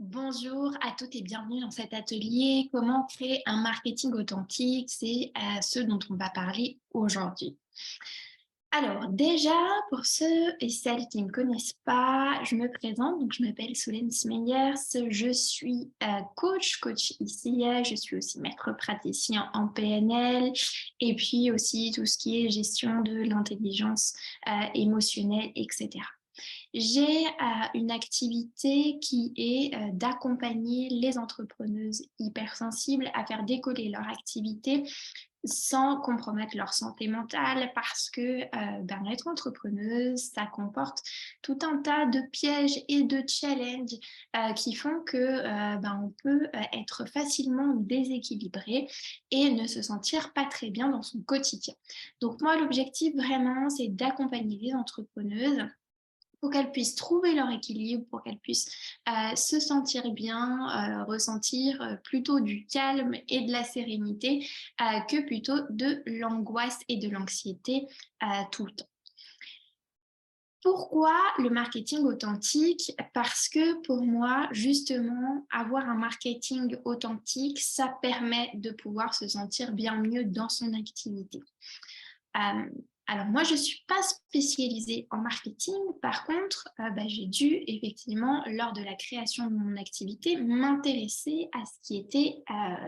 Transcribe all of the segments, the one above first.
Bonjour à toutes et bienvenue dans cet atelier Comment créer un marketing authentique. C'est ce dont on va parler aujourd'hui. Alors déjà, pour ceux et celles qui ne me connaissent pas, je me présente. Donc, je m'appelle Solène Smeyers. Je suis coach ici. Je suis aussi maître praticien en PNL et puis aussi tout ce qui est gestion de l'intelligence émotionnelle, etc. J'ai une activité qui est d'accompagner les entrepreneuses hypersensibles à faire décoller leur activité sans compromettre leur santé mentale parce que être entrepreneuse, ça comporte tout un tas de pièges et de challenges qui font que on peut être facilement déséquilibré et ne se sentir pas très bien dans son quotidien. Donc moi, l'objectif vraiment, c'est d'accompagner les entrepreneuses pour qu'elles puissent trouver leur équilibre, pour qu'elles puissent se sentir bien, ressentir plutôt du calme et de la sérénité que plutôt de l'angoisse et de l'anxiété tout le temps. Pourquoi le marketing authentique? Parce que pour moi, justement, avoir un marketing authentique, ça permet de pouvoir se sentir bien mieux dans son activité. Euh, alors moi, je ne suis pas spécialisée en marketing. Par contre, j'ai dû effectivement, lors de la création de mon activité, m'intéresser à ce qui était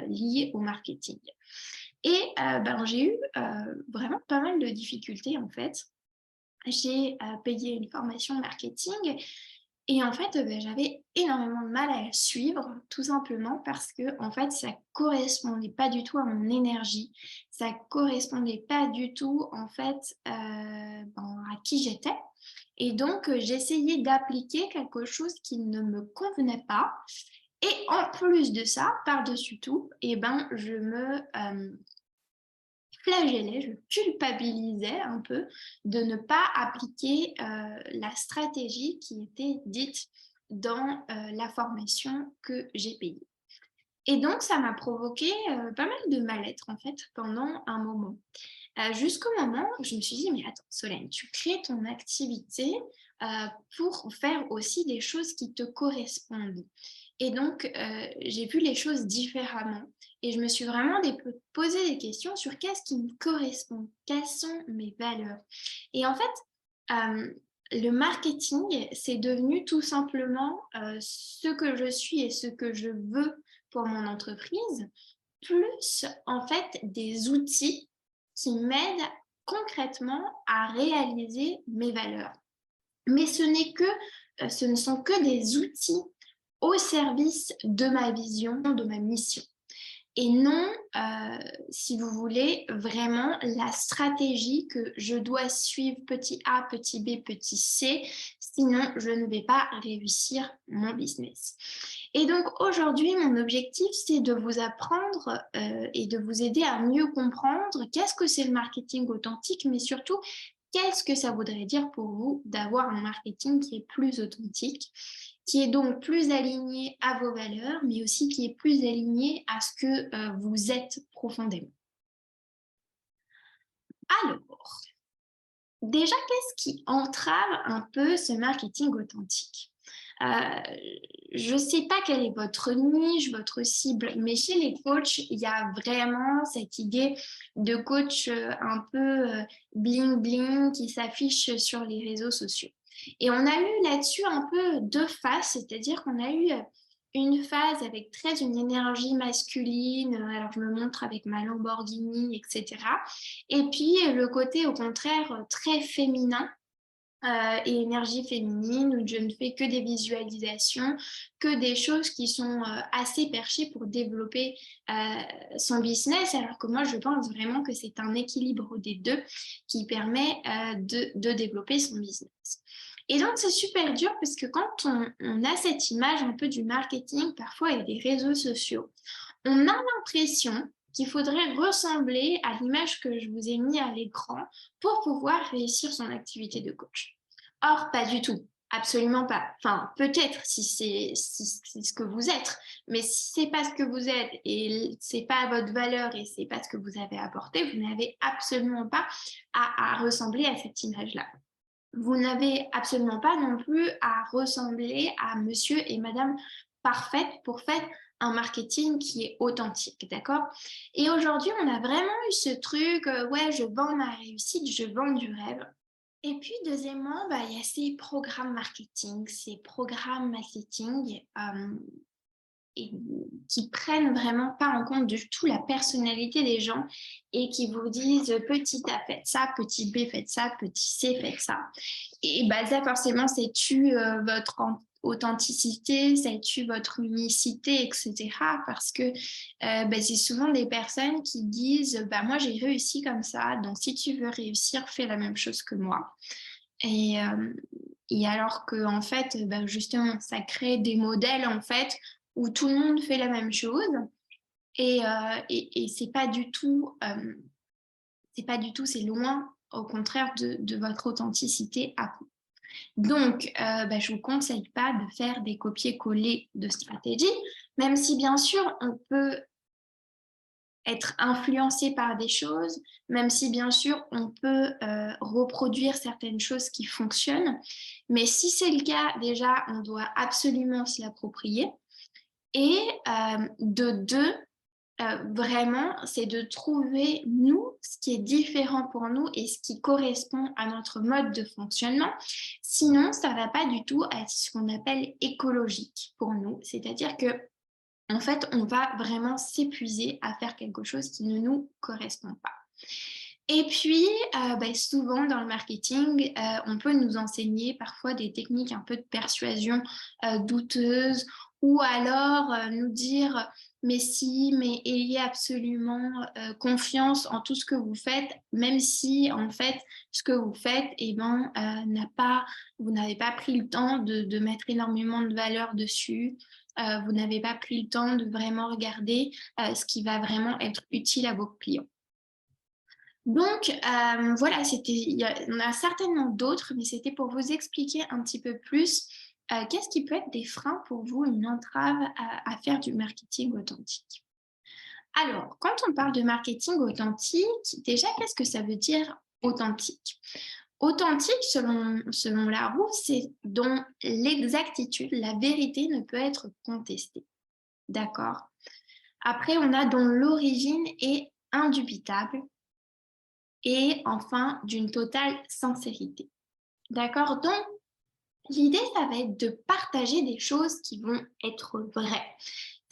lié au marketing. Et j'ai eu vraiment pas mal de difficultés en fait. J'ai payé une formation marketing et en fait, j'avais énormément de mal à la suivre, tout simplement parce que en fait, ça correspondait pas du tout à mon énergie. Ça correspondait pas du tout en fait à qui j'étais. Et donc, j'essayais d'appliquer quelque chose qui ne me convenait pas. Et en plus de ça, par-dessus tout, je me flagellais, je culpabilisais un peu de ne pas appliquer la stratégie qui était dite dans la formation que j'ai payée. Et donc, ça m'a provoqué pas mal de mal-être, en fait, pendant un moment. Jusqu'au moment où je me suis dit, mais attends, Solène, tu crées ton activité pour faire aussi des choses qui te correspondent. Et donc, j'ai vu les choses différemment. Et je me suis vraiment posé des questions sur qu'est-ce qui me correspond, quelles sont mes valeurs. Et en fait, le marketing, c'est devenu tout simplement ce que je suis et ce que je veux pour mon entreprise, plus en fait des outils qui m'aident concrètement à réaliser mes valeurs. Mais ce ne sont que des outils au service de ma vision, de ma mission. Et non, si vous voulez, vraiment la stratégie que je dois suivre petit A, petit B, petit C, sinon je ne vais pas réussir mon business. Et donc aujourd'hui, mon objectif, c'est de vous apprendre et de vous aider à mieux comprendre qu'est-ce que c'est le marketing authentique, mais surtout, qu'est-ce que ça voudrait dire pour vous d'avoir un marketing qui est plus authentique, qui est donc plus aligné à vos valeurs, mais aussi qui est plus aligné à ce que vous êtes profondément. Alors, déjà, qu'est-ce qui entrave un peu ce marketing authentique? Je ne sais pas quelle est votre niche, votre cible, mais chez les coachs, il y a vraiment cette idée de coach un peu bling-bling qui s'affiche sur les réseaux sociaux. Et on a eu là-dessus un peu deux phases, c'est-à-dire qu'on a eu une phase avec très une énergie masculine, alors je me montre avec ma Lamborghini, etc. Et puis le côté au contraire très féminin, et énergie féminine où je ne fais que des visualisations, que des choses qui sont assez perchées pour développer son business, alors que moi je pense vraiment que c'est un équilibre des deux qui permet de développer son business. Et donc c'est super dur parce que quand on a cette image un peu du marketing, parfois et des réseaux sociaux, on a l'impression qu'il faudrait ressembler à l'image que je vous ai mis à l'écran pour pouvoir réussir son activité de coach. Or, pas du tout. Absolument pas. Enfin, peut-être si c'est ce que vous êtes, mais si c'est pas ce que vous êtes et c'est pas votre valeur et c'est pas ce que vous avez apporté, vous n'avez absolument pas à ressembler à cette image-là. Vous n'avez absolument pas non plus à ressembler à monsieur et madame parfaite pour faire un marketing qui est authentique, d'accord? Et aujourd'hui, on a vraiment eu ce truc, ouais, je vends ma réussite, je vends du rêve. Et puis, deuxièmement, il y a ces programmes marketing, et qui prennent vraiment pas en compte du tout la personnalité des gens et qui vous disent petit A, faites ça, petit B, faites ça, petit C, faites ça. Et ça, forcément, ça tue votre authenticité, ça tue votre unicité, etc. Parce que c'est souvent des personnes qui disent moi, j'ai réussi comme ça, donc si tu veux réussir, fais la même chose que moi. Et, euh, et alors que en fait, justement, ça crée des modèles en fait où tout le monde fait la même chose et c'est loin au contraire de votre authenticité à vous. Donc, je vous conseille pas de faire des copier-coller de stratégies, même si bien sûr on peut être influencé par des choses, même si bien sûr on peut reproduire certaines choses qui fonctionnent. Mais si c'est le cas, déjà, on doit absolument se l'approprier. Et de deux, vraiment, c'est de trouver, nous, ce qui est différent pour nous et ce qui correspond à notre mode de fonctionnement. Sinon, ça ne va pas du tout être ce qu'on appelle écologique pour nous. C'est-à-dire que en fait, on va vraiment s'épuiser à faire quelque chose qui ne nous correspond pas. Et puis, souvent dans le marketing, on peut nous enseigner parfois des techniques un peu de persuasion douteuses ou alors nous dire mais si, mais ayez absolument confiance en tout ce que vous faites, même si en fait ce que vous faites, vous n'avez pas pris le temps de mettre énormément de valeur dessus. Vous n'avez pas pris le temps de vraiment regarder ce qui va vraiment être utile à vos clients. Donc, voilà, on a certainement d'autres, mais c'était pour vous expliquer un petit peu plus qu'est-ce qui peut être des freins pour vous, une entrave à faire du marketing authentique. Alors, quand on parle de marketing authentique, déjà, qu'est-ce que ça veut dire authentique? Authentique, selon Laroux, c'est dont l'exactitude, la vérité ne peut être contestée. D'accord? Après, on a dont l'origine est indubitable et enfin d'une totale sincérité. D'accord? Donc, l'idée, ça va être de partager des choses qui vont être vraies.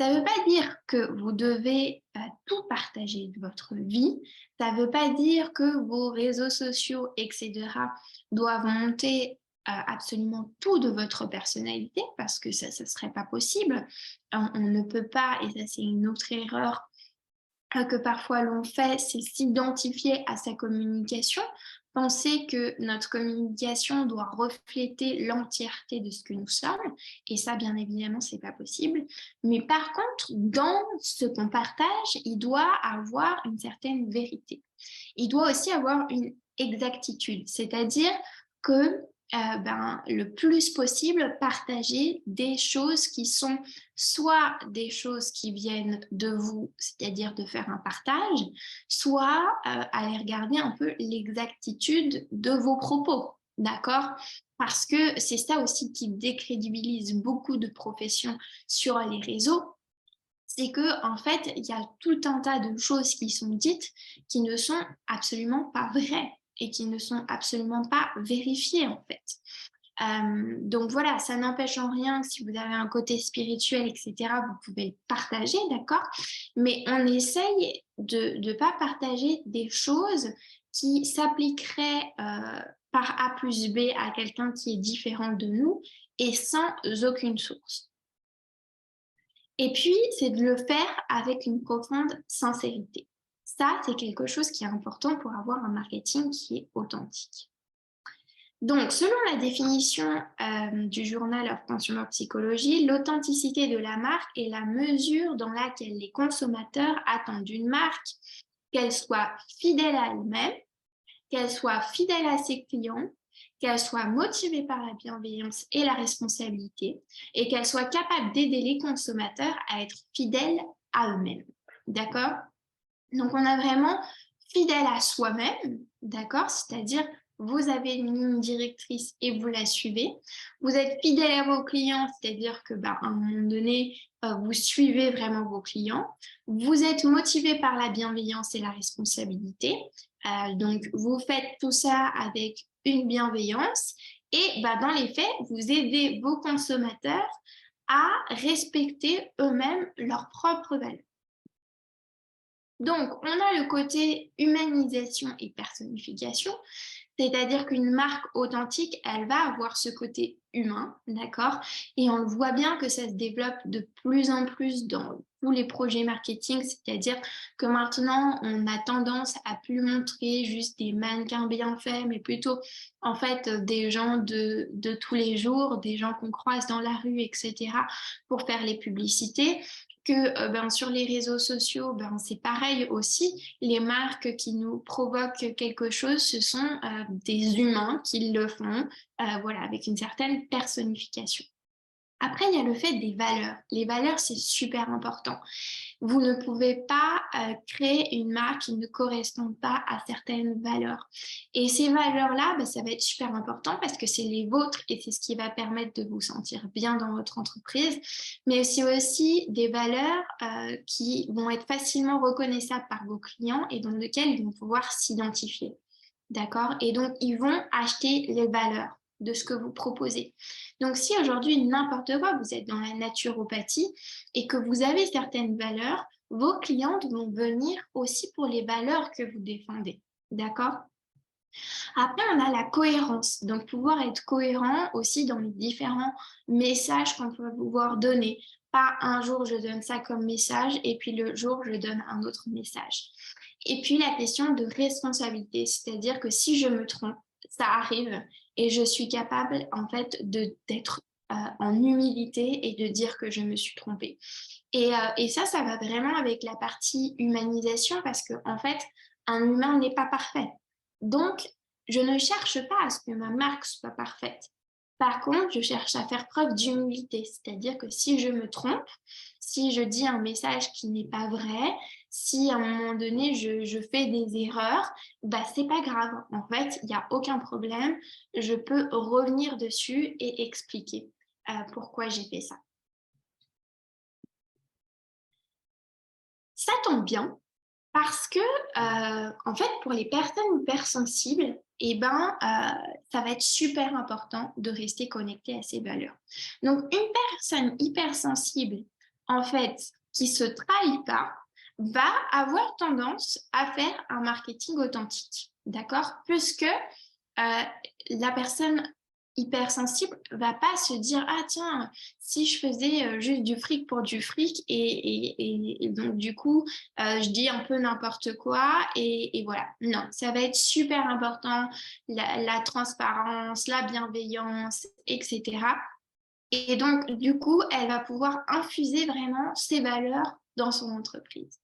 Ça ne veut pas dire que vous devez tout partager de votre vie. Ça ne veut pas dire que vos réseaux sociaux, etc., doivent monter absolument tout de votre personnalité parce que ça ne serait pas possible. On ne peut pas, et ça c'est une autre erreur que parfois l'on fait, c'est s'identifier à sa communication, penser que notre communication doit refléter l'entièreté de ce que nous sommes, et ça, bien évidemment, c'est pas possible. Mais par contre, dans ce qu'on partage, il doit avoir une certaine vérité. Il doit aussi avoir une exactitude, c'est-à-dire que le plus possible partager des choses qui sont soit des choses qui viennent de vous, c'est-à-dire de faire un partage, soit aller regarder un peu l'exactitude de vos propos, d'accord? Parce que c'est ça aussi qui décrédibilise beaucoup de professions sur les réseaux, c'est que en fait, il y a tout un tas de choses qui sont dites qui ne sont absolument pas vraies et qui ne sont absolument pas vérifiées en fait. Donc voilà, ça n'empêche en rien que si vous avez un côté spirituel, etc., vous pouvez le partager, d'accord? Mais on essaye de ne pas partager des choses qui s'appliqueraient par A plus B à quelqu'un qui est différent de nous et sans aucune source. Et puis, c'est de le faire avec une profonde sincérité. Ça, c'est quelque chose qui est important pour avoir un marketing qui est authentique. Donc, selon la définition du Journal of Consumer Psychology, l'authenticité de la marque est la mesure dans laquelle les consommateurs attendent d'une marque qu'elle soit fidèle à elle-même, qu'elle soit fidèle à ses clients, qu'elle soit motivée par la bienveillance et la responsabilité, et qu'elle soit capable d'aider les consommateurs à être fidèles à eux-mêmes. D'accord? Donc, on a vraiment fidèle à soi-même, d'accord? C'est-à-dire vous avez une ligne directrice et vous la suivez. Vous êtes fidèle à vos clients, c'est-à-dire que à un moment donné, vous suivez vraiment vos clients. Vous êtes motivé par la bienveillance et la responsabilité. Donc, vous faites tout ça avec une bienveillance et dans les faits, vous aidez vos consommateurs à respecter eux-mêmes leurs propres valeurs. Donc, on a le côté humanisation et personnification, c'est-à-dire qu'une marque authentique, elle va avoir ce côté humain, d'accord? Et on voit bien que ça se développe de plus en plus dans tous les projets marketing, c'est-à-dire que maintenant, on a tendance à plus montrer juste des mannequins bien faits, mais plutôt, en fait, des gens de tous les jours, des gens qu'on croise dans la rue, etc., pour faire les publicités que sur les réseaux sociaux, c'est pareil aussi. Les marques qui nous provoquent quelque chose, ce sont des humains qui le font, voilà, avec une certaine personnification. Après, il y a le fait des valeurs. Les valeurs, c'est super important. Vous ne pouvez pas créer une marque qui ne correspond pas à certaines valeurs. Et ces valeurs-là, ça va être super important parce que c'est les vôtres et c'est ce qui va permettre de vous sentir bien dans votre entreprise. Mais c'est aussi des valeurs qui vont être facilement reconnaissables par vos clients et dans lesquelles ils vont pouvoir s'identifier. D'accord? Et donc, ils vont acheter les valeurs de ce que vous proposez. Donc, si aujourd'hui, n'importe quoi, vous êtes dans la naturopathie et que vous avez certaines valeurs, vos clientes vont venir aussi pour les valeurs que vous défendez. D'accord? Après, on a la cohérence. Donc, pouvoir être cohérent aussi dans les différents messages qu'on peut pouvoir donner. Pas un jour, je donne ça comme message et puis le jour, je donne un autre message. Et puis, la question de responsabilité, c'est-à-dire que si je me trompe, ça arrive et je suis capable, en fait, d'être en humilité et de dire que je me suis trompée. Et ça va vraiment avec la partie humanisation parce que, en fait, un humain n'est pas parfait. Donc, je ne cherche pas à ce que ma marque soit parfaite. Par contre, je cherche à faire preuve d'humilité, c'est-à-dire que si je me trompe, si je dis un message qui n'est pas vrai, si à un moment donné je fais des erreurs, c'est pas grave. En fait, il n'y a aucun problème. Je peux revenir dessus et expliquer pourquoi j'ai fait ça. Ça tombe bien parce que, en fait, pour les personnes hypersensibles, ça va être super important de rester connecté à ces valeurs. Donc, une personne hypersensible, en fait, qui se trahit pas, va avoir tendance à faire un marketing authentique, d'accord? Puisque la personne hypersensible va pas se dire ah tiens si je faisais juste du fric pour du fric et donc du coup je dis un peu n'importe quoi et voilà. Non, ça va être super important, la transparence, la bienveillance, etc. Et donc, du coup, elle va pouvoir infuser vraiment ses valeurs dans son entreprise.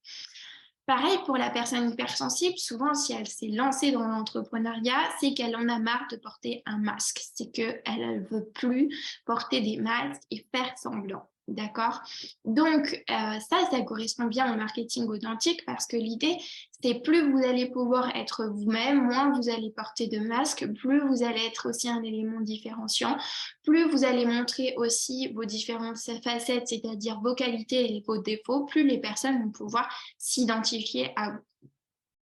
Pareil pour la personne hypersensible, souvent si elle s'est lancée dans l'entrepreneuriat, c'est qu'elle en a marre de porter un masque. C'est qu'elle ne veut plus porter des masques et faire semblant. D'accord? Donc, ça correspond bien au marketing authentique parce que l'idée, c'est plus vous allez pouvoir être vous-même, moins vous allez porter de masques, plus vous allez être aussi un élément différenciant, plus vous allez montrer aussi vos différentes facettes, c'est-à-dire vos qualités et vos défauts, plus les personnes vont pouvoir s'identifier à vous.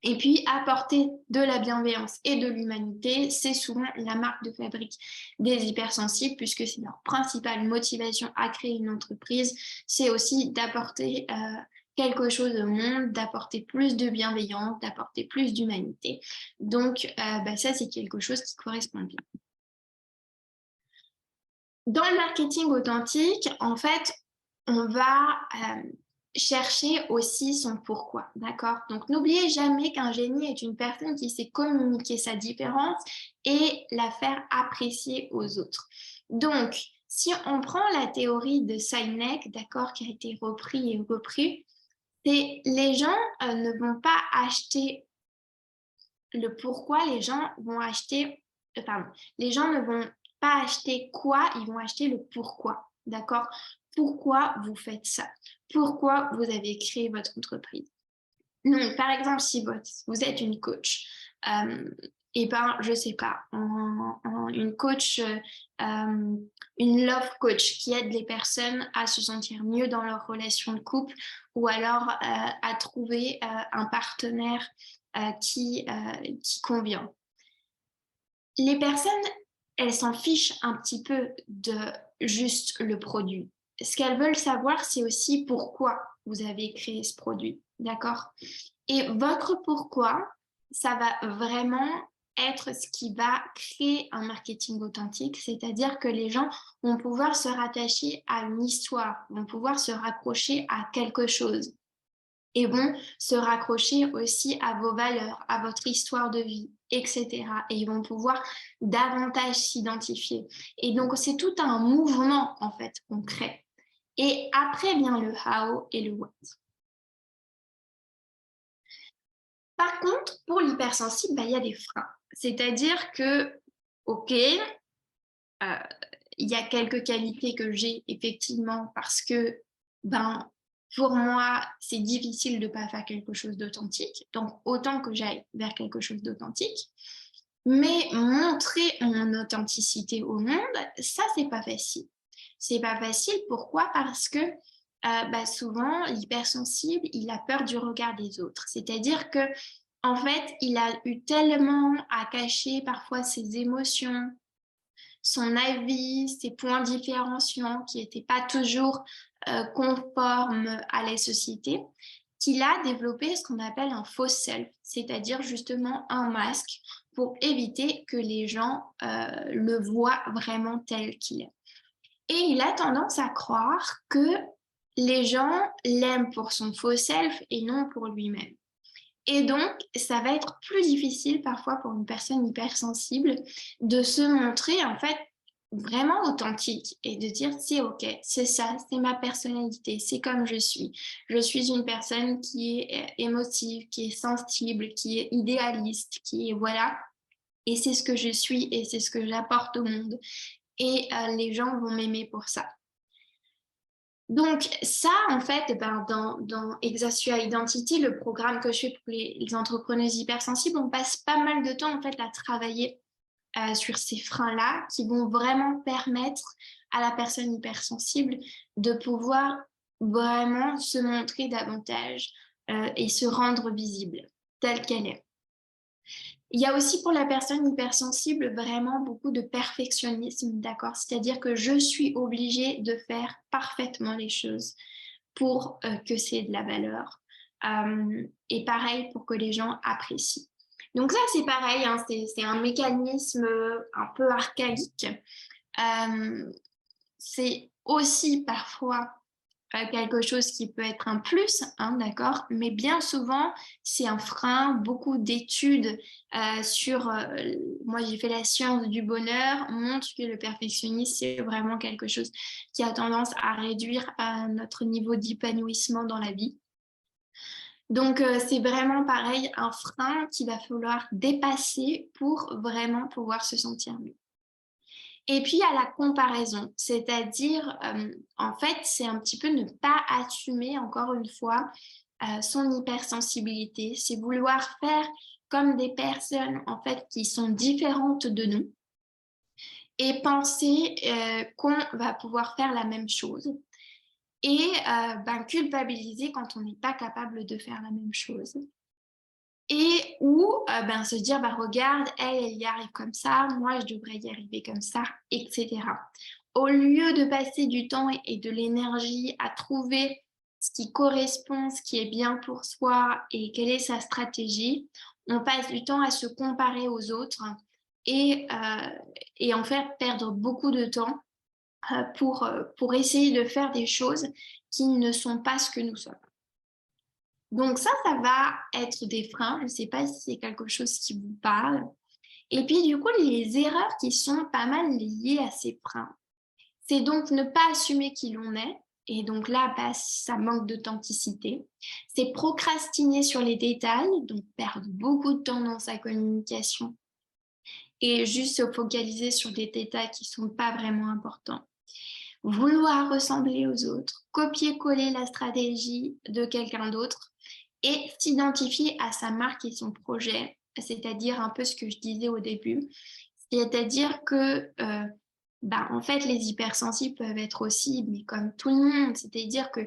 Et puis, apporter de la bienveillance et de l'humanité, c'est souvent la marque de fabrique des hypersensibles, puisque c'est leur principale motivation à créer une entreprise, c'est aussi d'apporter quelque chose au monde, d'apporter plus de bienveillance, d'apporter plus d'humanité. Donc, ça, c'est quelque chose qui correspond bien. Dans le marketing authentique, en fait, on va chercher aussi son pourquoi, d'accord? Donc, n'oubliez jamais qu'un génie est une personne qui sait communiquer sa différence et la faire apprécier aux autres. Donc, si on prend la théorie de Sinek, d'accord, qui a été repris et repris, c'est les gens ne vont pas acheter le pourquoi, les gens vont acheter, les gens ne vont pas acheter quoi, ils vont acheter le pourquoi, d'accord? Pourquoi vous faites ça? Pourquoi vous avez créé votre entreprise? Donc, par exemple, si vous êtes une coach, et ben, je sais pas, une coach, une love coach qui aide les personnes à se sentir mieux dans leur relation de couple ou alors à trouver un partenaire qui convient. Les personnes, elles s'en fichent un petit peu de juste le produit. Ce qu'elles veulent savoir, c'est aussi pourquoi vous avez créé ce produit, d'accord? Et votre pourquoi, ça va vraiment être ce qui va créer un marketing authentique, c'est-à-dire que les gens vont pouvoir se rattacher à une histoire, vont pouvoir se raccrocher à quelque chose et vont se raccrocher aussi à vos valeurs, à votre histoire de vie, etc. Et ils vont pouvoir davantage s'identifier. Et donc, c'est tout un mouvement, en fait, qu'on crée. Et après vient le how et le what. Par contre, pour l'hypersensible, il y a des freins. C'est-à-dire que, OK, il y a quelques qualités que j'ai effectivement parce que, ben, pour moi, c'est difficile de ne pas faire quelque chose d'authentique. Donc, autant que j'aille vers quelque chose d'authentique. Mais montrer mon authenticité au monde, ça, c'est pas facile. C'est pas facile, pourquoi? Parce que souvent, l'hypersensible, il a peur du regard des autres. C'est-à-dire que, en fait, il a eu tellement à cacher parfois ses émotions, son avis, ses points différenciants qui n'étaient pas toujours conformes à la société, qu'il a développé ce qu'on appelle un faux self, c'est-à-dire justement un masque pour éviter que les gens le voient vraiment tel qu'il est. Et il a tendance à croire que les gens l'aiment pour son faux self et non pour lui-même. Et donc, ça va être plus difficile parfois pour une personne hypersensible de se montrer en fait vraiment authentique et de dire c'est ok, c'est ça, c'est ma personnalité, c'est comme je suis. Je suis une personne qui est émotive, qui est sensible, qui est idéaliste, qui est voilà. Et c'est ce que je suis et c'est ce que j'apporte au monde. Et les gens vont m'aimer pour ça. Donc ça, en fait, dans Exasua Identity, le programme que je fais pour les entrepreneuses hypersensibles, on passe pas mal de temps en fait à travailler sur ces freins-là qui vont vraiment permettre à la personne hypersensible de pouvoir vraiment se montrer davantage et se rendre visible telle qu'elle est. Il y a aussi pour la personne hypersensible vraiment beaucoup de perfectionnisme, d'accord? C'est-à-dire que je suis obligée de faire parfaitement les choses pour que c'est de la valeur. Et pareil pour que les gens apprécient. Donc ça, c'est pareil, hein, c'est un mécanisme un peu archaïque. C'est aussi parfois quelque chose qui peut être un plus, hein, d'accord, mais bien souvent, c'est un frein. Beaucoup d'études sur, moi j'ai fait la science du bonheur, montrent que le perfectionnisme, c'est vraiment quelque chose qui a tendance à réduire notre niveau d'épanouissement dans la vie. Donc, c'est vraiment pareil, un frein qu'il va falloir dépasser pour vraiment pouvoir se sentir mieux. Et puis, il y a la comparaison, c'est-à-dire, en fait, c'est un petit peu ne pas assumer, encore une fois, son hypersensibilité. C'est vouloir faire comme des personnes, en fait, qui sont différentes de nous et penser qu'on va pouvoir faire la même chose et culpabiliser quand on n'est pas capable de faire la même chose. Et ou se dire, regarde, elle y arrive comme ça, moi, je devrais y arriver comme ça, etc. Au lieu de passer du temps et de l'énergie à trouver ce qui correspond, ce qui est bien pour soi et quelle est sa stratégie, on passe du temps à se comparer aux autres et en faire perdre beaucoup de temps pour essayer de faire des choses qui ne sont pas ce que nous sommes. Donc ça va être des freins. Je ne sais pas si c'est quelque chose qui vous parle. Et puis du coup, les erreurs qui sont pas mal liées à ces freins, c'est donc ne pas assumer qui l'on est. Et donc là, ça manque d'authenticité. C'est procrastiner sur les détails, donc perdre beaucoup de temps dans sa communication et juste se focaliser sur des détails qui ne sont pas vraiment importants. Vouloir ressembler aux autres, copier-coller la stratégie de quelqu'un d'autre et s'identifier à sa marque et son projet c'est-à-dire un peu ce que je disais au début, c'est-à-dire que en fait, les hypersensibles peuvent être aussi, mais comme tout le monde, c'est-à-dire que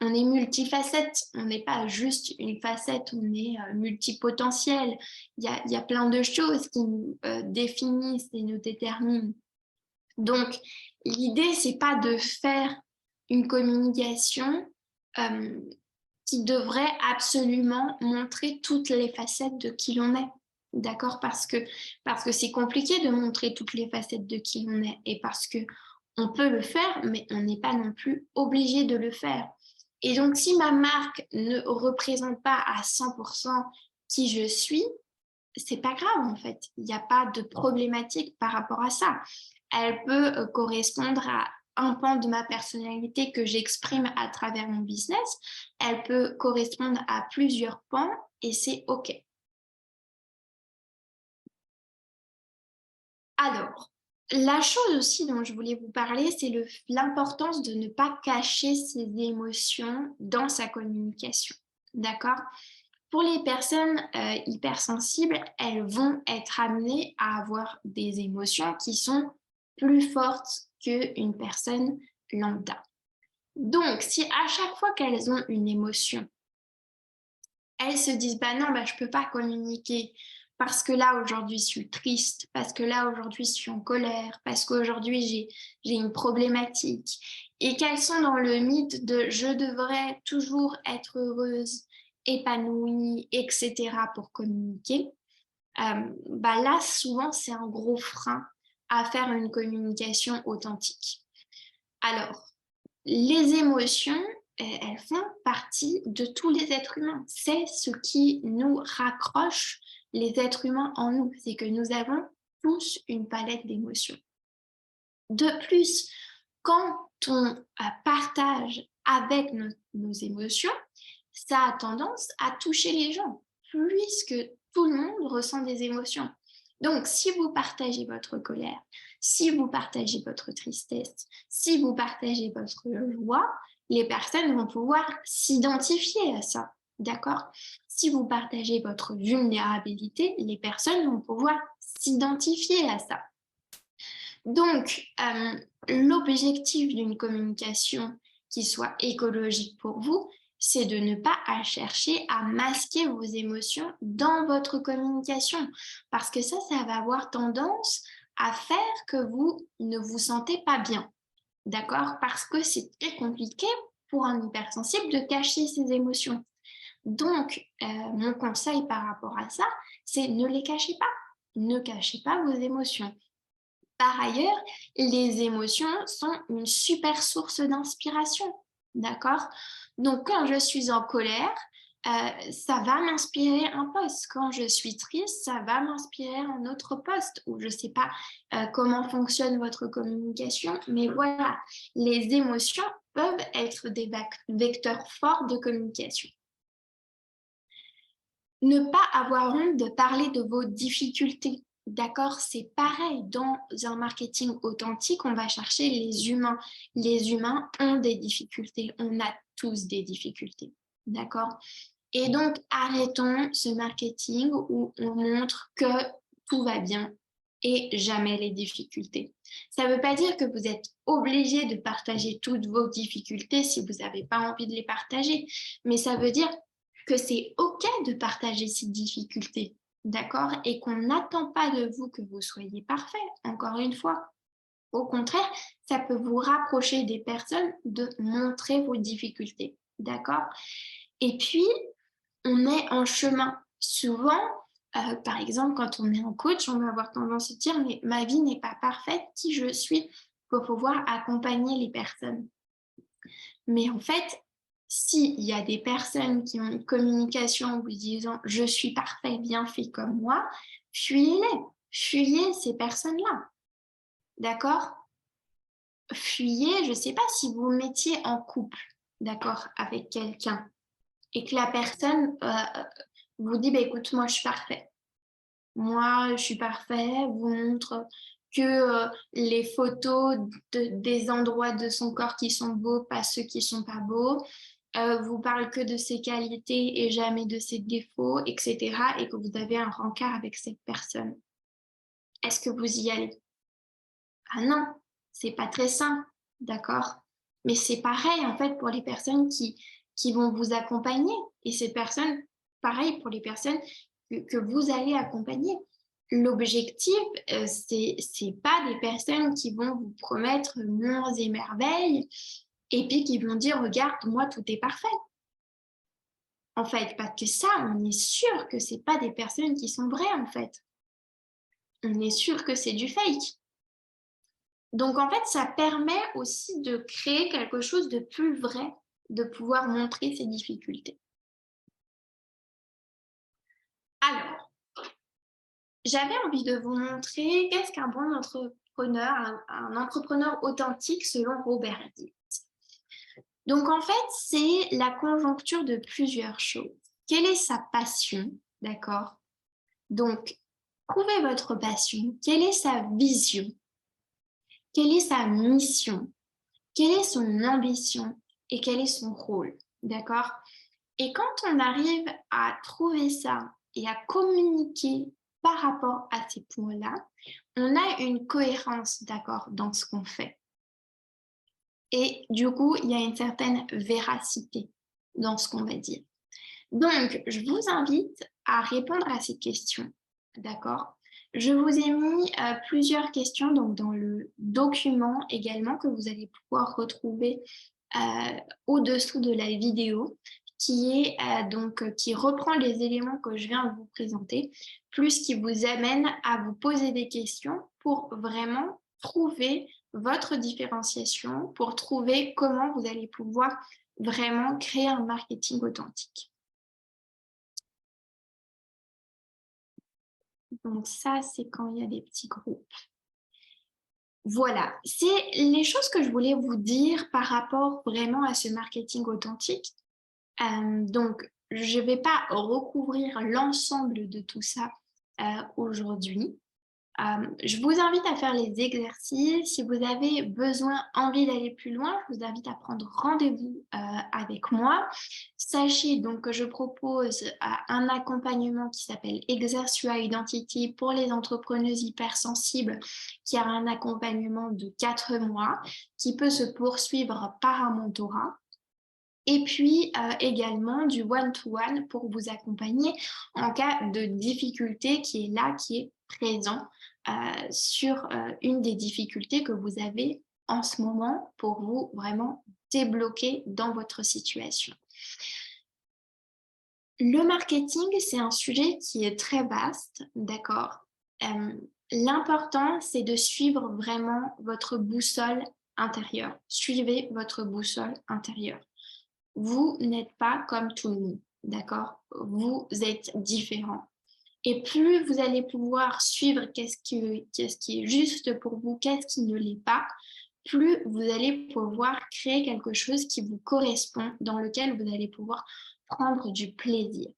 on est multifacette, on n'est pas juste une facette, on est multipotentiel. Il y a plein de choses qui nous définissent et nous déterminent. Donc, l'idée, c'est pas de faire une communication euh, qui devrait absolument montrer toutes les facettes de qui l'on est. D'accord? Parce que c'est compliqué de montrer toutes les facettes de qui l'on est et parce que on peut le faire, mais on n'est pas non plus obligé de le faire. Et donc, si ma marque ne représente pas à 100% qui je suis, c'est pas grave en fait. Il n'y a pas de problématique par rapport à ça. Elle peut correspondre à un pan de ma personnalité que j'exprime à travers mon business. Elle peut correspondre à plusieurs pans et c'est OK. Alors, la chose aussi dont je voulais vous parler, c'est l'importance de ne pas cacher ses émotions dans sa communication. D'accord? Pour les personnes hypersensibles, elles vont être amenées à avoir des émotions qui sont plus fortes qu'une personne lambda. Donc, si à chaque fois qu'elles ont une émotion, elles se disent bah non, bah, je ne peux pas communiquer parce que là aujourd'hui je suis triste, parce que là aujourd'hui je suis en colère, parce qu'aujourd'hui j'ai une problématique et qu'elles sont dans le mythe de je devrais toujours être heureuse, épanouie, etc. pour communiquer, là souvent c'est un gros frein à faire une communication authentique. Alors, les émotions, elles font partie de tous les êtres humains. C'est ce qui nous raccroche, les êtres humains, en nous. C'est que nous avons tous une palette d'émotions. De plus, quand on partage avec nos émotions, ça a tendance à toucher les gens, puisque tout le monde ressent des émotions. Donc, si vous partagez votre colère, si vous partagez votre tristesse, si vous partagez votre joie, les personnes vont pouvoir s'identifier à ça. D'accord? Si vous partagez votre vulnérabilité, les personnes vont pouvoir s'identifier à ça. Donc, l'objectif d'une communication qui soit écologique pour vous, c'est de ne pas chercher à masquer vos émotions dans votre communication. Parce que ça va avoir tendance à faire que vous ne vous sentez pas bien. D'accord? Parce que c'est très compliqué pour un hypersensible de cacher ses émotions. Donc, mon conseil par rapport à ça, c'est ne les cachez pas. Ne cachez pas vos émotions. Par ailleurs, les émotions sont une super source d'inspiration, d'accord? Donc, quand je suis en colère, ça va m'inspirer un post. Quand je suis triste, ça va m'inspirer un autre post. Ou je ne sais pas comment fonctionne votre communication, mais voilà, les émotions peuvent être des vecteurs forts de communication. Ne pas avoir honte de parler de vos difficultés. D'accord, c'est pareil. Dans un marketing authentique, on va chercher les humains. Les humains ont des difficultés. On a tous des difficultés. D'accord? Et donc, arrêtons ce marketing où on montre que tout va bien et jamais les difficultés. Ça ne veut pas dire que vous êtes obligé de partager toutes vos difficultés si vous n'avez pas envie de les partager, mais ça veut dire que c'est OK de partager ces difficultés, d'accord? Et qu'on n'attend pas de vous que vous soyez parfait, encore une fois. Au contraire, ça peut vous rapprocher des personnes de montrer vos difficultés, d'accord? Et puis, on est en chemin. Souvent, par exemple, quand on est en coach, on va avoir tendance à dire, mais ma vie n'est pas parfaite, qui je suis pour pouvoir accompagner les personnes. Mais en fait, s'il y a des personnes qui ont une communication en vous disant « je suis parfait, bien fait comme moi », fuyez-les, fuyez ces personnes-là. D'accord? Fuyez, je ne sais pas si vous vous mettiez en couple, d'accord, avec quelqu'un et que la personne vous dit bah, « écoute, moi je suis parfait. Moi je suis parfait », vous montre que les photos des endroits de son corps qui sont beaux, pas ceux qui sont pas beaux, vous parle que de ses qualités et jamais de ses défauts, etc. et que vous avez un rencard avec cette personne. Est-ce que vous y allez? Ah non, c'est pas très sain, d'accord? Mais c'est pareil en fait pour les personnes qui vont vous accompagner et ces personnes, pareil pour les personnes que vous allez accompagner. L'objectif, c'est pas des personnes qui vont vous promettre monts et merveilles et puis qui vont dire regarde, moi tout est parfait. En fait, parce que ça, on est sûr que c'est pas des personnes qui sont vraies en fait. On est sûr que c'est du fake. Donc, en fait, ça permet aussi de créer quelque chose de plus vrai, de pouvoir montrer ses difficultés. Alors, j'avais envie de vous montrer qu'est-ce qu'un bon entrepreneur, un entrepreneur authentique selon Robert Ditt. Donc, en fait, c'est la conjoncture de plusieurs choses. Quelle est sa passion, d'accord? Donc, trouvez votre passion. Quelle est sa vision? Quelle est sa mission? Quelle est son ambition et quel est son rôle, d'accord? Et quand on arrive à trouver ça et à communiquer par rapport à ces points-là, on a une cohérence, d'accord, dans ce qu'on fait. Et du coup, il y a une certaine véracité dans ce qu'on va dire. Donc, je vous invite à répondre à ces questions, d'accord? Je vous ai mis plusieurs questions donc, dans le document également que vous allez pouvoir retrouver au-dessous de la vidéo qui reprend les éléments que je viens de vous présenter, plus qui vous amène à vous poser des questions pour vraiment trouver votre différenciation, pour trouver comment vous allez pouvoir vraiment créer un marketing authentique. Donc ça, c'est quand il y a des petits groupes. Voilà, c'est les choses que je voulais vous dire par rapport vraiment à ce marketing authentique. Donc, je ne vais pas recouvrir l'ensemble de tout ça aujourd'hui. Je vous invite à faire les exercices. Si vous avez envie d'aller plus loin, je vous invite à prendre rendez-vous avec moi. Sachez donc que je propose un accompagnement qui s'appelle Exerce Your Identity pour les entrepreneuses hypersensibles, qui a un accompagnement de 4 mois, qui peut se poursuivre par un mentorat. Et puis également du one-to-one pour vous accompagner en cas de difficulté qui est présent sur une des difficultés que vous avez en ce moment pour vous vraiment débloquer dans votre situation. Le marketing, c'est un sujet qui est très vaste, d'accord? L'important, c'est de suivre vraiment votre boussole intérieure. Suivez votre boussole intérieure. Vous n'êtes pas comme tout le monde, d'accord? Vous êtes différent. Et plus vous allez pouvoir suivre qu'est-ce qui est juste pour vous, qu'est-ce qui ne l'est pas, plus vous allez pouvoir créer quelque chose qui vous correspond, dans lequel vous allez pouvoir prendre du plaisir.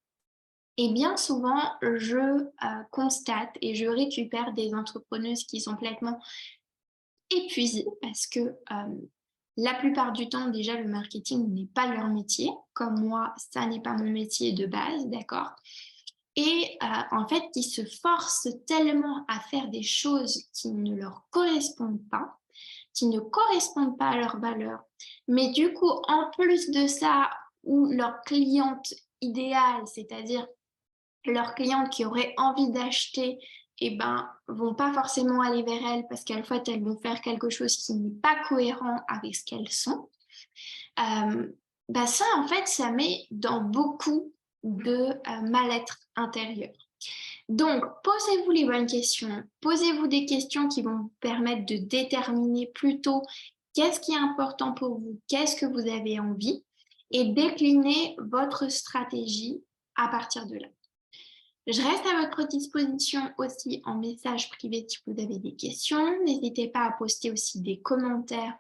Et bien souvent, je constate et je récupère des entrepreneuses qui sont complètement épuisées parce que la plupart du temps, déjà, le marketing n'est pas leur métier. Comme moi, ça n'est pas mon métier de base, d'accord? Et en fait, ils se forcent tellement à faire des choses qui ne leur correspondent pas, qui ne correspondent pas à leurs valeurs. Mais du coup, en plus de ça, où leur cliente idéale, c'est-à-dire leur cliente qui aurait envie d'acheter, eh ben, vont pas forcément aller vers elles parce qu'en fait, elles vont faire quelque chose qui n'est pas cohérent avec ce qu'elles sont. Ça, en fait, ça met dans beaucoup de mal-être intérieur. Donc, posez-vous les bonnes questions. Posez-vous des questions qui vont vous permettre de déterminer plutôt qu'est-ce qui est important pour vous, qu'est-ce que vous avez envie, et déclinez votre stratégie à partir de là. Je reste à votre disposition aussi en message privé si vous avez des questions. N'hésitez pas à poster aussi des commentaires,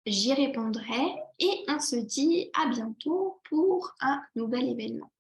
j'y répondrai et on se dit à bientôt pour un nouvel événement.